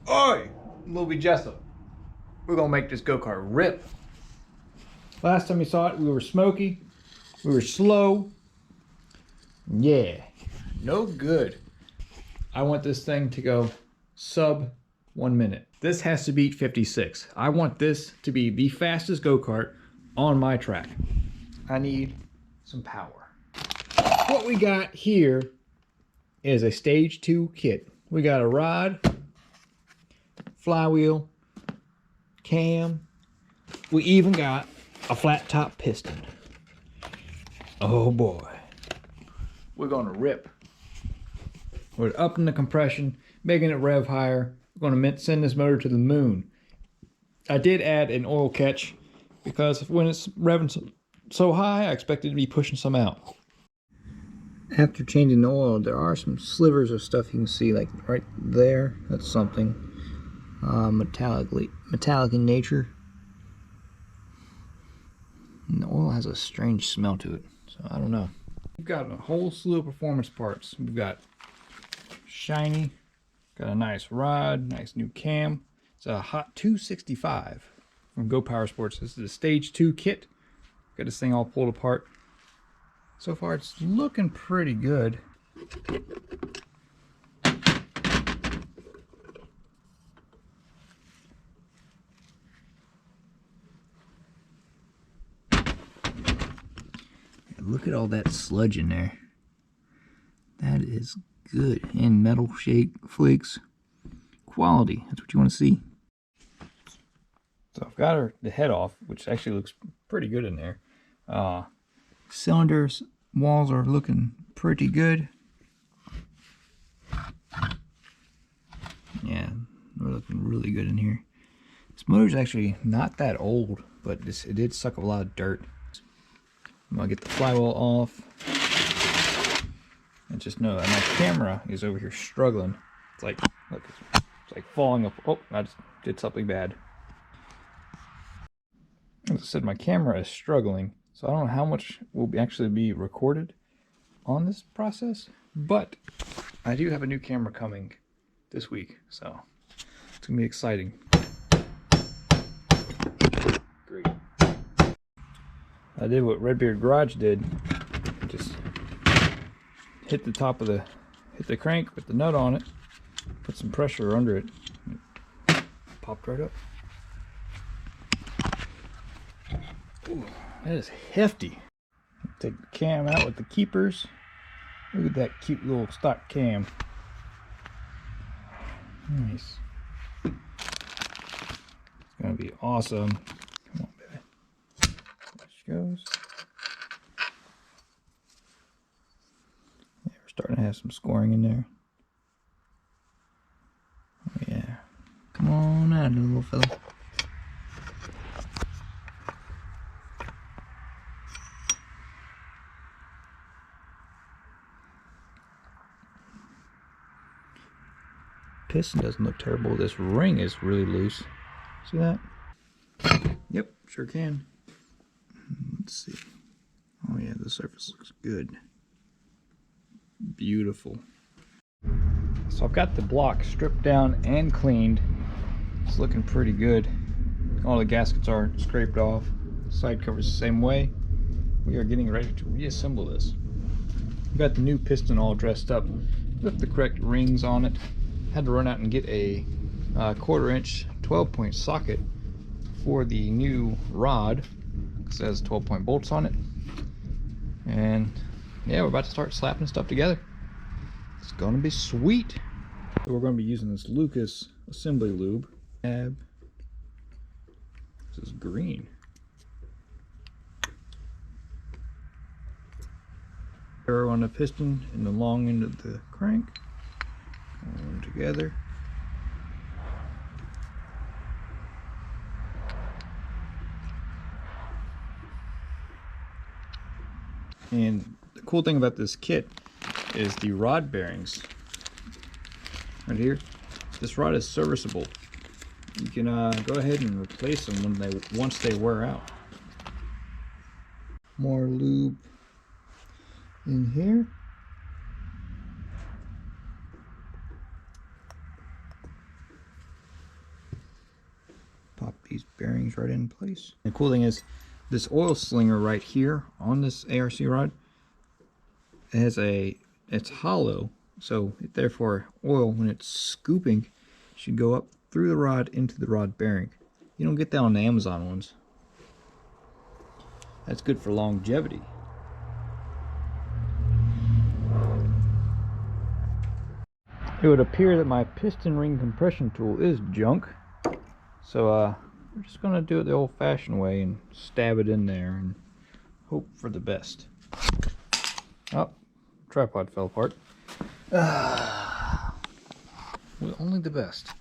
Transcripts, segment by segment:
Oi! LilBJessup. We're gonna make this go-kart rip. Last time you saw it, we were smoky, we were slow. Yeah, no good. I want this thing to go sub 1 minute. This has to beat 56. I want this to be the fastest go-kart on my track. I need some power. What we got here is a stage 2 kit. We got a rod, flywheel, cam. We even got a flat top piston. Oh boy. We're gonna rip. We're upping the compression, making it rev higher. We're gonna send this motor to the moon. I did add an oil catch because when it's revving so high, I expect it to be pushing some out. After changing the oil, there are some slivers of stuff you can see, like right there. That's something metallic in nature. And the oil has a strange smell to it, so I don't know. We've got a whole slew of performance parts. We've got shiny, got a nice rod, nice new cam. It's a Hot 265 from gopowersports. This is a stage 2 kit. Got this thing all pulled apart. So far it's looking pretty good. Look at all that sludge in there. That is good. And metal flakes. Quality. That's what you want to see. So I've got the head off, which actually looks pretty good in there. Cylinders, walls are looking pretty good. Yeah, they're looking really good in here. This motor's actually not that old, but it did suck a lot of dirt. I'm gonna get the flywheel off. And just know that my camera is over here struggling. It's like, look, it's like falling up. Oh, I just did something bad. As I said, my camera is struggling, so I don't know how much will actually be recorded on this process, but I do have a new camera coming this week, so it's gonna be exciting. Great. I did what Redbeard Garage did. Just hit the top of hit the crank with the nut on it, put some pressure under it, it popped right up. Ooh, that is hefty. Take the cam out with the keepers. Look at that cute little stock cam. Nice. It's gonna be awesome. Come on, baby. There she goes. Yeah, we're starting to have some scoring in there. Oh yeah. Come on out, little fella. Piston doesn't look terrible. This ring is really loose. See that? Yep, sure can. Let's see. Oh yeah, the surface looks good. Beautiful. So I've got the block stripped down and cleaned. It's looking pretty good. All the gaskets are scraped off. Side covers the same way. We are getting ready to reassemble this. We've got the new piston all dressed up with the correct rings on it. Had to run out and get a 1/4 inch 12-point socket for the new rod because it has 12-point bolts on it. And yeah, we're about to start slapping stuff together. It's gonna be sweet. So we're gonna be using this Lucas assembly lube. This is green. Arrow on the piston and the long end of the crank. All together. And the cool thing about this kit is the rod bearings. Right here, this rod is serviceable. You can go ahead and replace them once they wear out. More lube in here. these bearings right in place. The cool thing is this oil slinger right here on this ARC rod, it's hollow, so therefore oil, when it's scooping, should go up through the rod into the rod bearing. You don't get that on the Amazon ones. That's good for longevity. It would appear that my piston ring compression tool is junk, so we're just gonna do it the old-fashioned way and stab it in there and hope for the best. Oh, tripod fell apart. Well, only the best.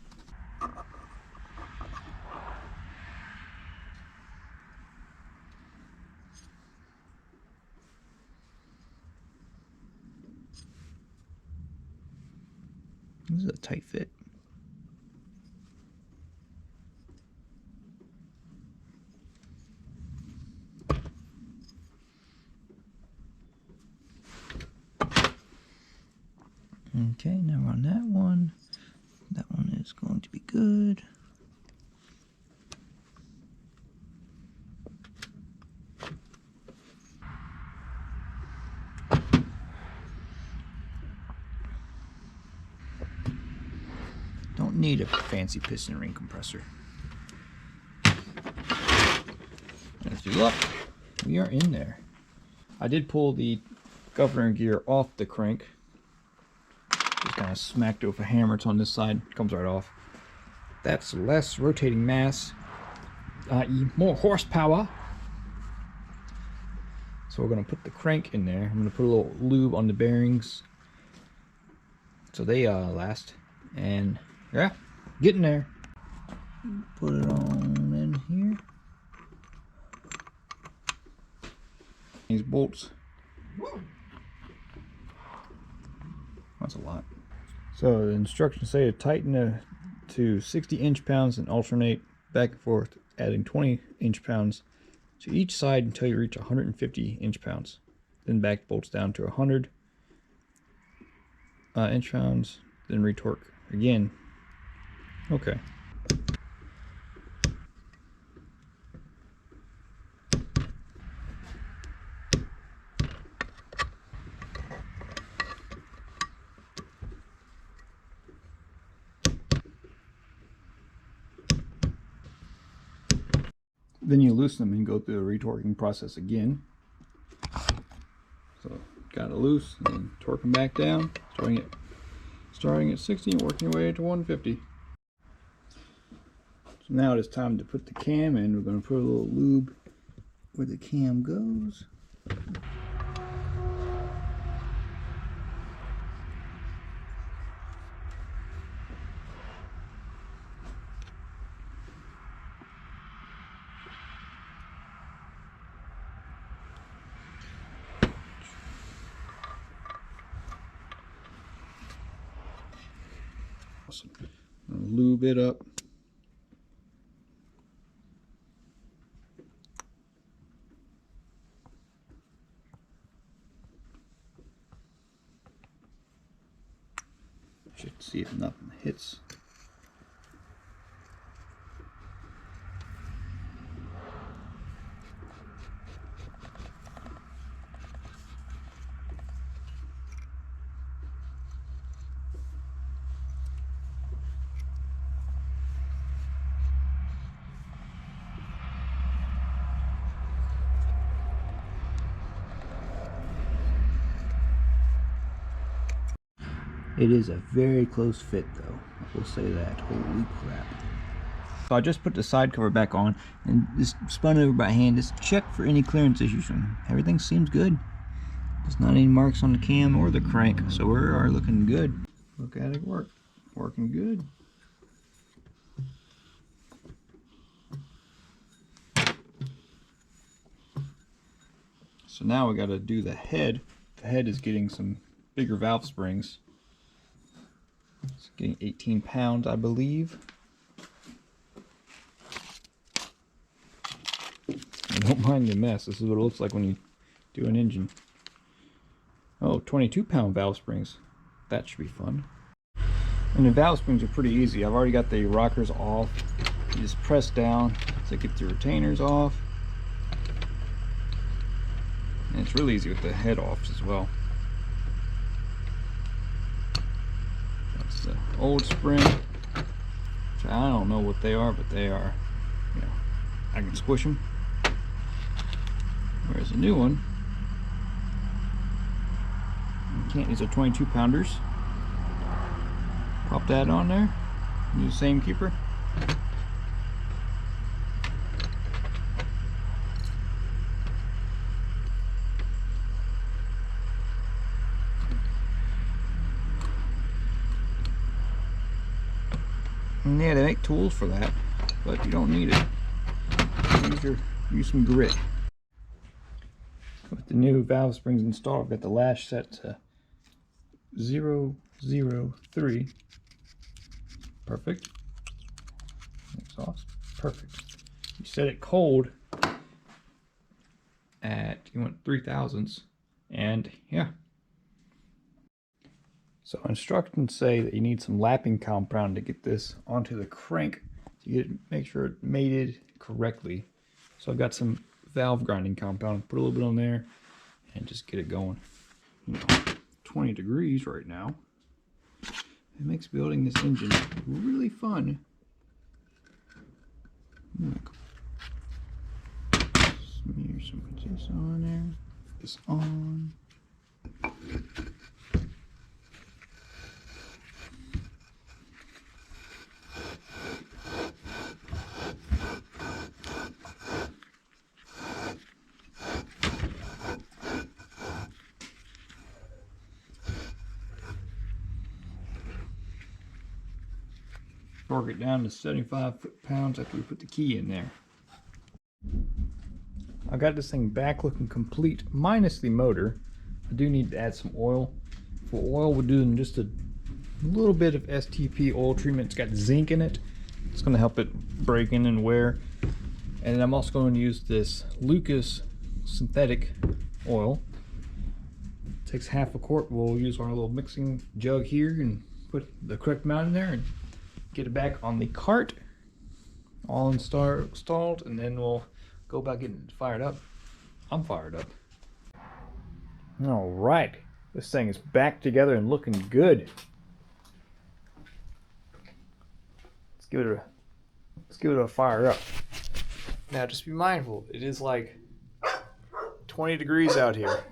This is a tight fit. Okay, now we're on that one. That one is going to be good. Don't need a fancy piston ring compressor. And through luck, we are in there. I did pull the governor gear off the crank. Just kind of smacked it with a hammer. It's on this side. Comes right off. That's less rotating mass, i.e. more horsepower. So we're going to put the crank in there. I'm going to put a little lube on the bearings so they last. And yeah, getting there. Put it on in here. These bolts. That's a lot. So the instructions say to tighten to 60 inch-pounds and alternate back and forth, adding 20 inch-pounds to each side until you reach 150 inch-pounds. Then back bolts down to 100 inch-pounds, then retorque again. Okay. Then you loosen them and go through the retorquing process again. So got it loose and then torque them back down, starting at 60 and working your way to 150. So now it is time to put the cam in. We're going to put a little lube where the cam goes. Awesome. Lube it up. Check to see if nothing hits. It is a very close fit though, I will say that. Holy crap. So I just put the side cover back on and just spun it over by hand, just check for any clearance issues, and everything seems good. There's not any marks on the cam or the crank, so we are looking good. Look at it work, working good. So now we got to do the head. The head is getting some bigger valve springs. It's getting 18 pounds, I believe. I don't mind the mess. This is what it looks like when you do an engine. Oh, 22-pound valve springs. That should be fun. And the valve springs are pretty easy. I've already got the rockers off. You just press down to get the retainers off. And it's really easy with the head off as well. That's the old spring, which I don't know what they are, but they are, you know, I can squish them. Whereas a new one, you can't. These are 22 pounders. Pop that on there. Use the same keeper. And yeah, they make tools for that, but you don't need it. Use some grit. With the new valve springs installed, I've got the lash set to 003. Perfect. Exhaust. Perfect. You set it cold at, you want 3,000ths, and yeah. So instructions say that you need some lapping compound to get this onto the crank to make sure it mated correctly. So I've got some valve grinding compound, put a little bit on there and just get it going. You know, 20 degrees right now. It makes building this engine really fun. Smear some of this on there. Put this on. Torque it down to 75 foot-pounds after we put the key in there. I got this thing back looking complete, minus the motor. I do need to add some oil. For oil, we're doing just a little bit of STP oil treatment. It's got zinc in it. It's going to help it break in and wear. And then I'm also going to use this Lucas synthetic oil. It takes half a quart. We'll use our little mixing jug here and put the correct amount in there and get it back on the cart, all installed, and then we'll go back getting it fired up. I'm fired up. All right, this thing is back together and looking good. Let's give it a fire up. Now, just be mindful, it is like 20 degrees out here.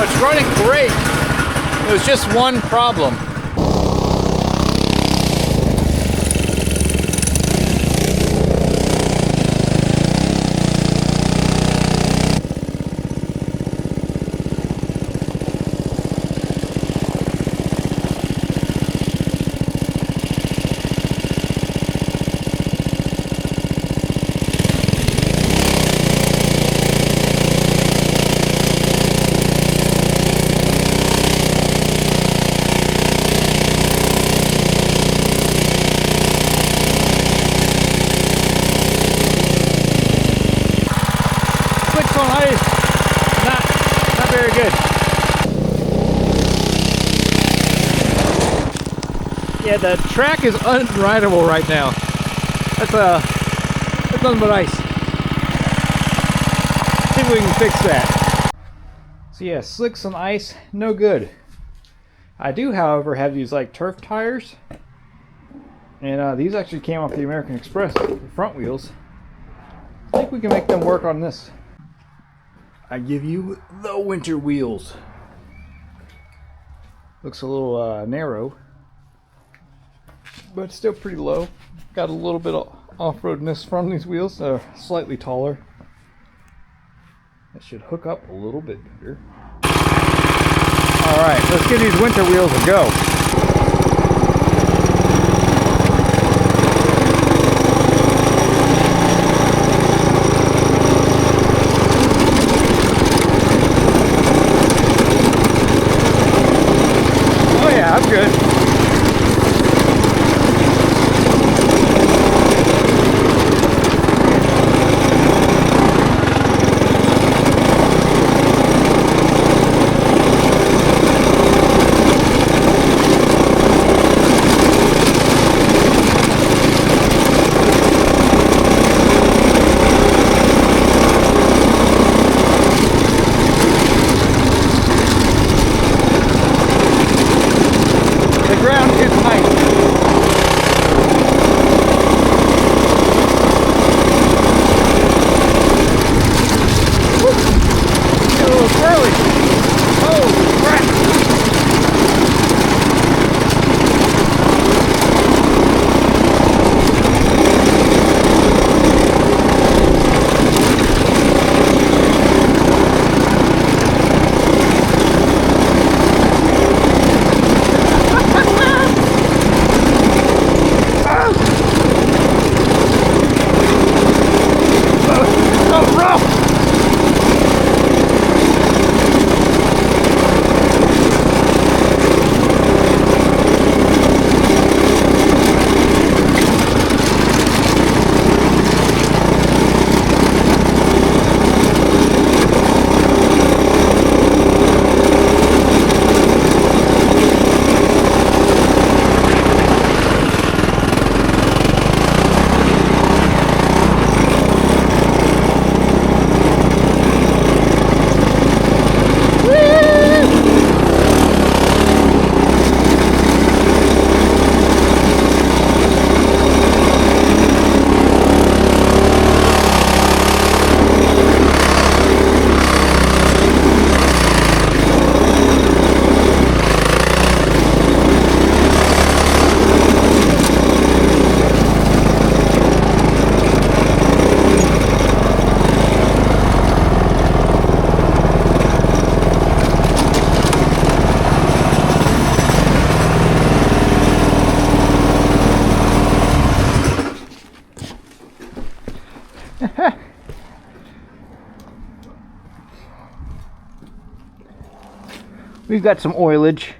It's running great. It was just one problem. Not very good. Yeah, the track is unrideable right now. That's nothing but ice. we can fix that. So yeah, slicks on ice, no good. I do, however, have these like turf tires. And these actually came off the American Express, the front wheels. I think we can make them work on this. I give you the winter wheels. Looks a little narrow, but still pretty low. Got a little bit of off-roadness from these wheels, slightly taller. That should hook up a little bit better. Alright, let's give these winter wheels a go. Oh yeah, I'm good. We've got some oilage.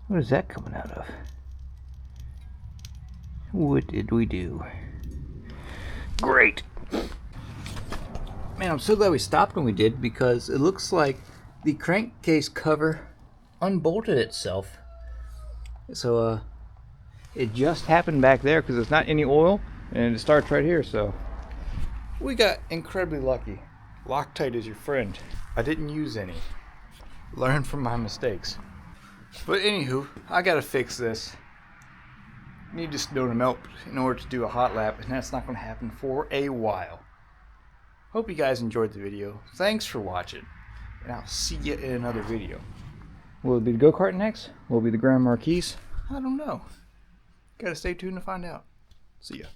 What is that coming out of? What did we do? Great! Man, I'm so glad we stopped when we did, because it looks like the crankcase cover unbolted itself. So it just happened back there because there's not any oil, and it starts right here, so we got incredibly lucky. Loctite is your friend. I didn't use any. Learn from my mistakes. But anywho, I gotta fix this. Need this dough to melt in order to do a hot lap, and that's not gonna happen for a while. Hope you guys enjoyed the video. Thanks for watching, and I'll see you in another video. Will it be the go-kart next? Will it be the Grand Marquis? I don't know. Gotta stay tuned to find out. See ya.